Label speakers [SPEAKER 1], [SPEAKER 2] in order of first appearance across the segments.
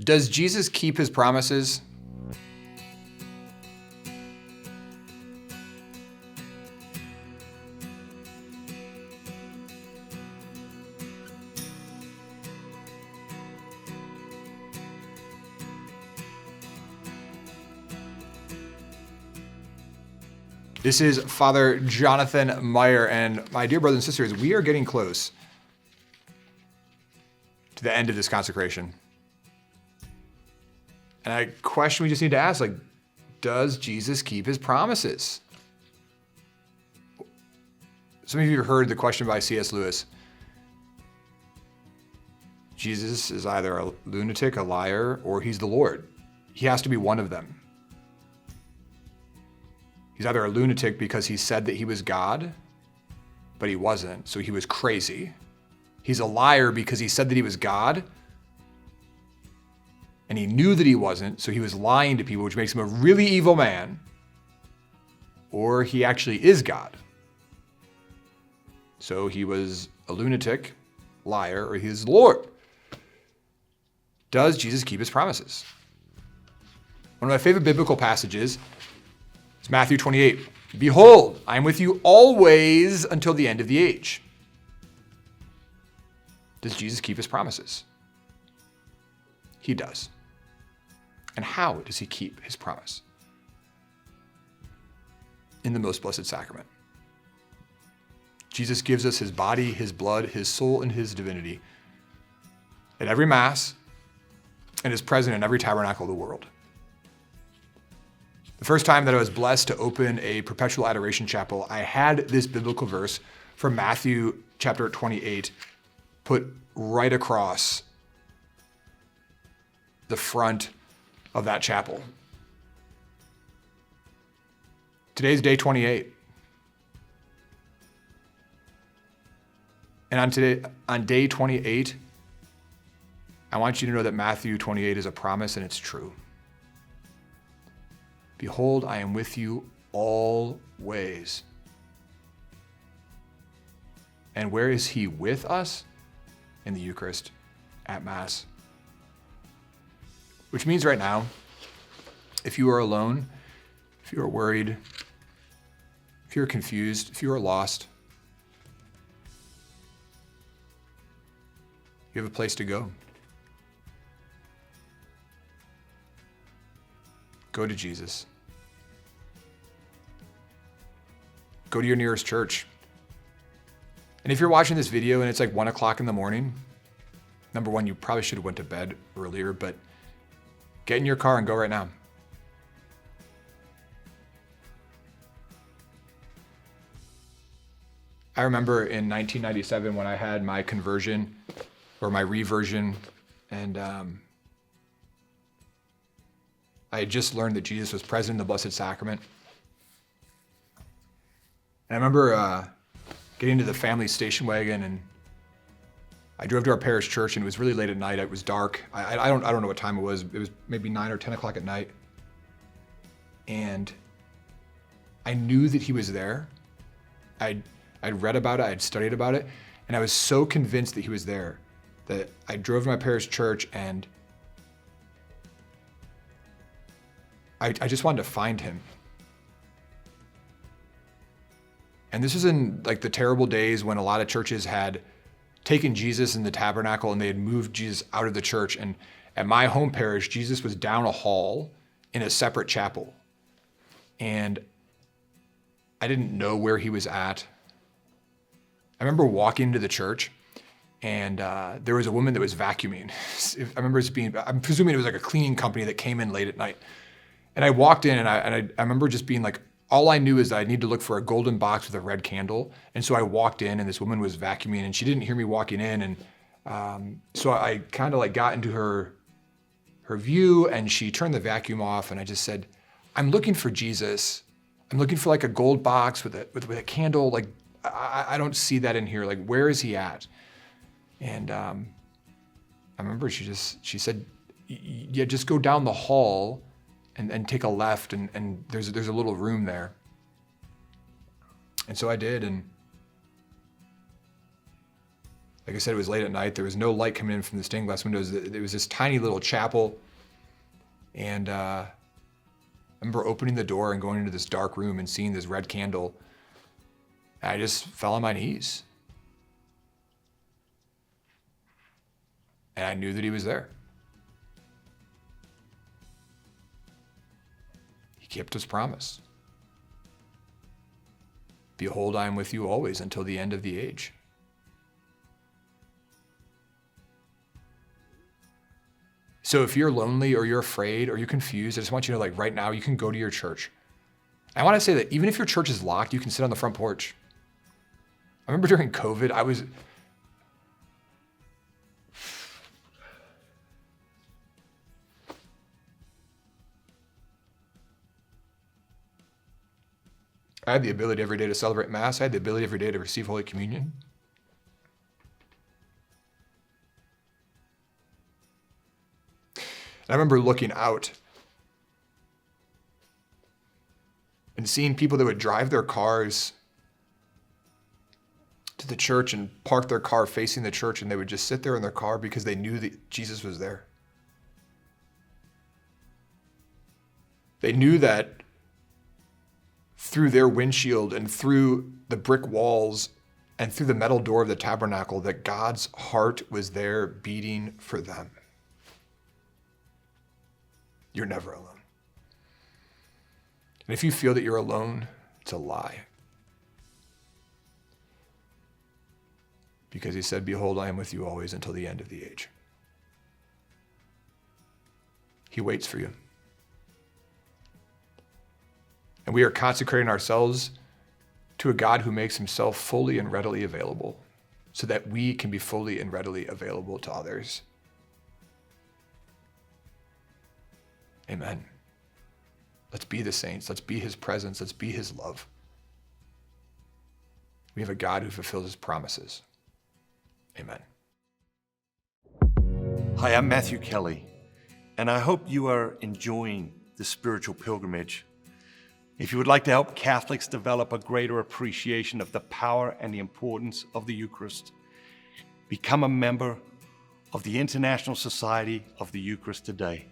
[SPEAKER 1] Does Jesus keep his promises? This is Father Jonathan Meyer, and my dear brothers and sisters, we are getting close to the end of this consecration. And a question we just need to ask, does Jesus keep his promises? Some of you have heard the question by C.S. Lewis. Jesus is either a lunatic, a liar, or he's the Lord. He has to be one of them. He's either a lunatic because he said that he was God, but he wasn't, so he was crazy. He's a liar because he said that he was God, and he knew that he wasn't, so he was lying to people, which makes him a really evil man. Or he actually is God. So he was a lunatic, liar, or he is the Lord. Does Jesus keep his promises? One of my favorite biblical passages is Matthew 28. Behold, I am with you always until the end of the age. Does Jesus keep his promises? He does. And how does he keep his promise? In the most blessed sacrament. Jesus gives us his body, his blood, his soul, and his divinity at every Mass, and is present in every tabernacle of the world. The first time that I was blessed to open a perpetual adoration chapel, I had this biblical verse from Matthew chapter 28 put right across the front of that chapel. Today's day 28. And on day 28, I want you to know that Matthew 28 is a promise and it's true. Behold, I am with you always. And where is he with us? In the Eucharist, at Mass. Which means right now, if you are alone, if you are worried, if you're confused, if you are lost, you have a place to go. Go to Jesus. Go to your nearest church. And if you're watching this video and it's 1 o'clock in the morning, number one, you probably should have went to bed earlier, but get in your car and go right now. I remember in 1997 when I had my conversion or my reversion, and I had just learned that Jesus was present in the Blessed Sacrament. And I remember getting to the family station wagon, and I drove to our parish church, and it was really late at night. It was dark. I don't know what time it was. It was maybe 9 or 10 o'clock at night. And I knew that he was there. I'd read about it. I'd studied about it. And I was so convinced that he was there that I drove to my parish church, and I just wanted to find him. And this was in the terrible days when a lot of churches had taken Jesus in the tabernacle and they had moved Jesus out of the church. And at my home parish, Jesus was down a hall in a separate chapel. And I didn't know where he was at. I remember walking into the church, and there was a woman that was vacuuming. I remember I'm presuming it was a cleaning company that came in late at night. And I walked in, and I remember just being all I knew is that I need to look for a golden box with a red candle. And so I walked in, and this woman was vacuuming, and she didn't hear me walking in. And so I kind of got into her view, and she turned the vacuum off, and I just said, I'm looking for Jesus. I'm looking for a gold box with a candle. I don't see that in here. Where is he at? And I remember she said, yeah, just go down the hall and take a left, and there's a little room there. And so I did, and Like I said, it was late at night. There was no light coming in from the stained glass windows. It was this tiny little chapel. And I remember opening the door and going into this dark room and seeing this red candle. And I just fell on my knees. And I knew that he was there. He kept his promise. Behold, I am with you always until the end of the age. So if you're lonely or you're afraid or you're confused, I just want you to know, like right now, you can go to your church. I want to say that even if your church is locked, you can sit on the front porch. I remember during COVID, I had the ability every day to celebrate Mass. I had the ability every day to receive Holy Communion. I remember looking out and seeing people that would drive their cars to the church and park their car facing the church, and they would just sit there in their car because they knew that Jesus was there. They knew that through their windshield and through the brick walls and through the metal door of the tabernacle that God's heart was there beating for them. You're never alone. And if you feel that you're alone, it's a lie. Because he said, behold, I am with you always until the end of the age. He waits for you. And we are consecrating ourselves to a God who makes himself fully and readily available so that we can be fully and readily available to others. Amen. Let's be the saints. Let's be his presence. Let's be his love. We have a God who fulfills his promises. Amen.
[SPEAKER 2] Hi, I'm Matthew Kelly, and I hope you are enjoying the spiritual pilgrimage. If you would like to help Catholics develop a greater appreciation of the power and the importance of the Eucharist, become a member of the International Society of the Eucharist today.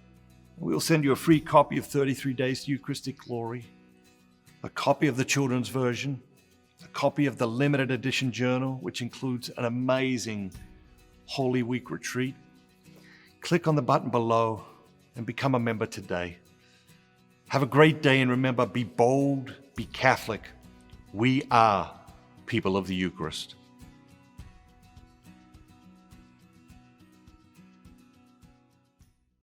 [SPEAKER 2] We'll send you a free copy of 33 Days to Eucharistic Glory, a copy of the children's version, a copy of the limited edition journal, which includes an amazing Holy Week retreat. Click on the button below and become a member today. Have a great day, and remember, be bold, be Catholic. We are people of the Eucharist.